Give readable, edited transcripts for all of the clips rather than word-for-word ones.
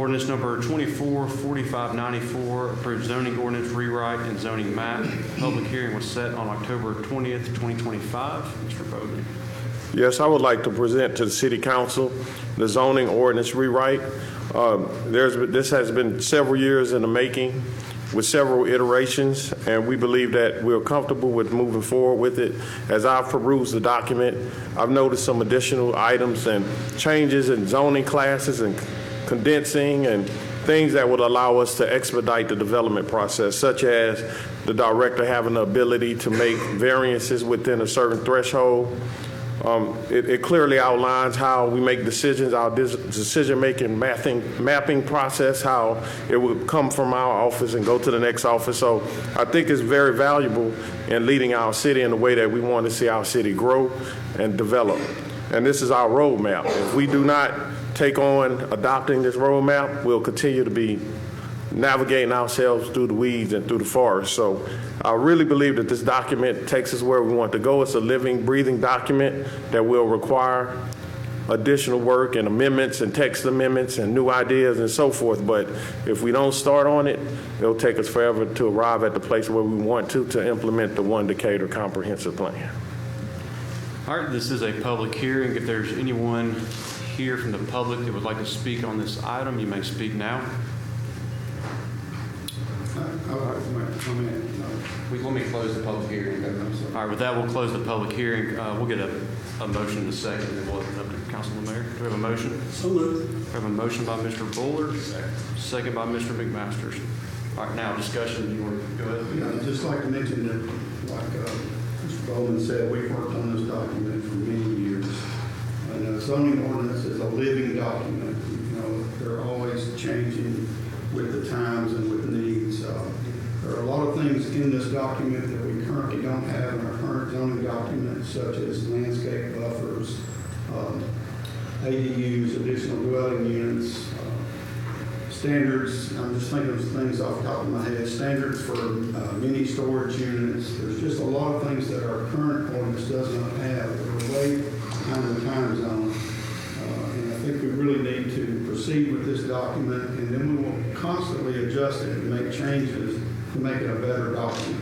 Ordinance number 244594, approved zoning ordinance rewrite and zoning map. Public hearing was set on October 20th, 2025. Mr. Bowden. Yes, I would like to present to the City Council the zoning ordinance rewrite. This has been several years in the making with several iterations, and we believe that we're comfortable with moving forward with it. As I've perused the document, I've noticed some additional items and changes in zoning classes and condensing and things that would allow us to expedite the development process, such as the director having the ability to make variances within a certain threshold. It clearly outlines how we make decisions, our decision-making mapping process, how it would come from our office and go to the next office. So I think it's very valuable in leading our city in the way that we want to see our city grow and develop. And this is our roadmap. If we do not take on adopting this roadmap, we'll continue to be navigating ourselves through the weeds and through the forest. So I really believe that this document takes us where we want to go. It's a living, breathing document that will require additional work and amendments and text amendments and new ideas and so forth. But if we don't start on it, it'll take us forever to arrive at the place where we want to implement the One Decatur comprehensive plan. All right, this is a public hearing. If there's anyone here from the public that would like to speak on this item, you may speak now. Let me close the public hearing. All right, with that, we'll close the public hearing. We'll get a motion in a second, and then we'll open it up to Councilman Mayor. Do we have a motion? So moved. We have a motion by Mr. Bullard, second by Mr. McMasters. All right, now discussion. You want to go ahead? Yeah, I'd just like to mention that, like Mr. Bowman said, we've worked on this document for many years. And a zoning ordinance is a living document. You know, they're always changing with the times and with needs. There are a lot of things in this document that we currently don't have in our current zoning documents, such as landscape buffers, ADUs, additional dwelling units, standards. I'm just thinking of things off the top of my head. Standards for mini storage units. There's just a lot of things that our current ordinance does not have that are way behind the time zone. And I think we really need to proceed with this document, and then we will constantly adjust it and make changes to make it a better document.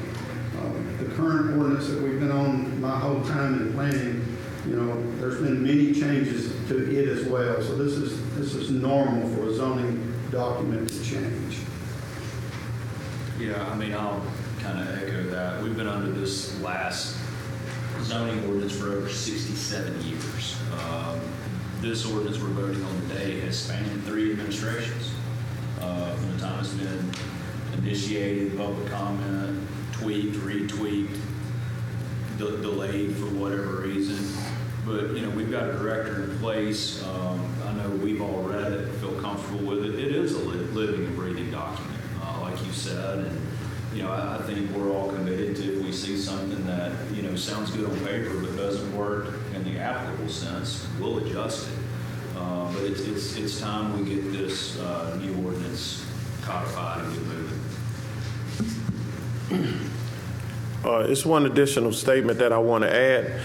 The current ordinance that we've been on my whole time in planning, you know, there's been many changes to it as well. So this is normal for a zoning document to change. Yeah, I mean, I'll kind of echo that. We've been under this last zoning ordinance for over 67 years. This ordinance we're voting on today has spanned 3 administrations. From the time it's been initiated, public comment, tweaked, retweaked, delayed for whatever reason. But, you know, we've got a director in place. I know we've all read it, feel comfortable with it. It is a living and breathing document, like you said. And, you know, I think we're all committed to, if we see something that, you know, sounds good on paper but doesn't work in the applicable sense, we'll adjust it. But it's time we get this new ordinance codified and get moving. It's one additional statement that I want to add.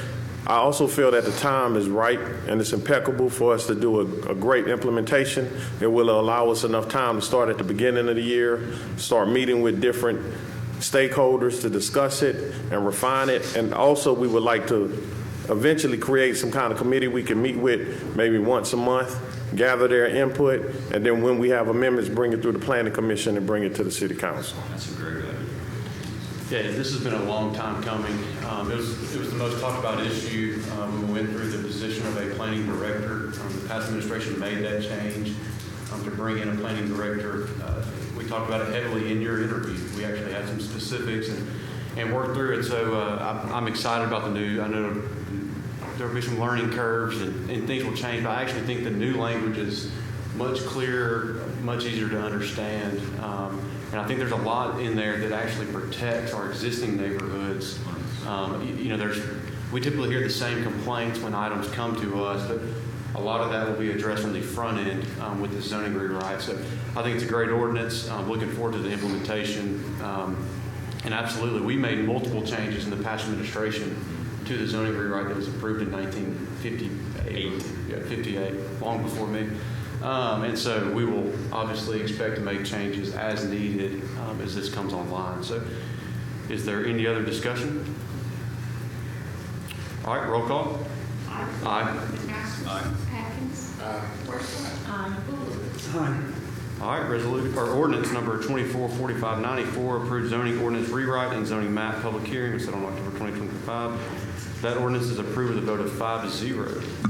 I also feel that the time is right and it's impeccable for us to do a great implementation. It will allow us enough time to start at the beginning of the year, start meeting with different stakeholders to discuss it and refine it. And also we would like to eventually create some kind of committee we can meet with maybe once a month, gather their input, and then when we have amendments, bring it through the Planning Commission and bring it to the City Council. That's a great idea. Yeah, this has been a long time coming. It was the most talked about issue when we went through the position of a planning director. The past administration made that change to bring in a planning director. We talked about it heavily in your interview. We actually had some specifics and worked through it. So I'm excited about the new. I know there will be some learning curves and things will change, but I actually think the new language is much clearer, much easier to understand. And I think there's a lot in there that actually protects our existing neighborhoods. You know, we typically hear the same complaints when items come to us, but a lot of that will be addressed on the front end with the zoning rewrite. So I think it's a great ordinance. I'm looking forward to the implementation. And absolutely, we made multiple changes in the past administration to the zoning rewrite that was approved in 1958, 58, long before me. And so we will obviously expect to make changes as needed as this comes online. So is there any other discussion? All right, roll call. Aye. Aye. Atkins. Worcester. Bullock. All right, ordinance number 244594, approved zoning ordinance rewrite and zoning map public hearing was set on October 2025. That ordinance is approved with a vote of 5-0.